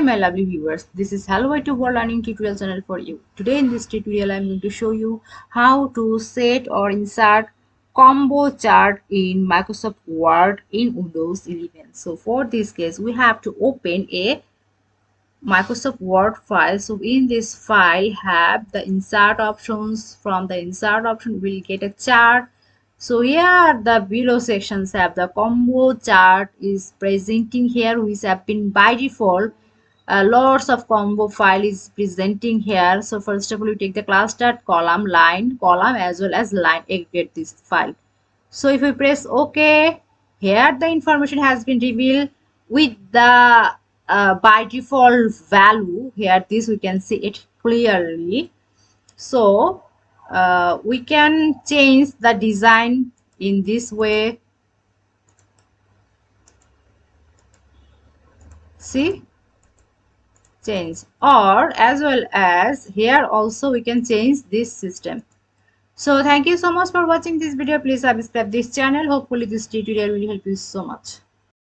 my lovely viewers, this is Hello YouTube World Learning Tutorial channel for you. Today in this tutorial I am going to show you how to set or insert combo chart in Microsoft Word in Windows 11. So for this case we have to open a Microsoft Word file. So in this file have the insert options. From the insert option we'll get a chart. So here the below sections have the combo chart is presenting here, which have been by default lots of combo file is presenting here. So first of all we take the class start column, line, column as well as line, aggregate this file. So if we press OK, here the information has been revealed with the by default value. Here this we can see it clearly. So we can change the design in this way. See, change, or as well as here also we can change this system. So thank you so much for watching this video. Please subscribe this channel. Hopefully this tutorial will help you so much.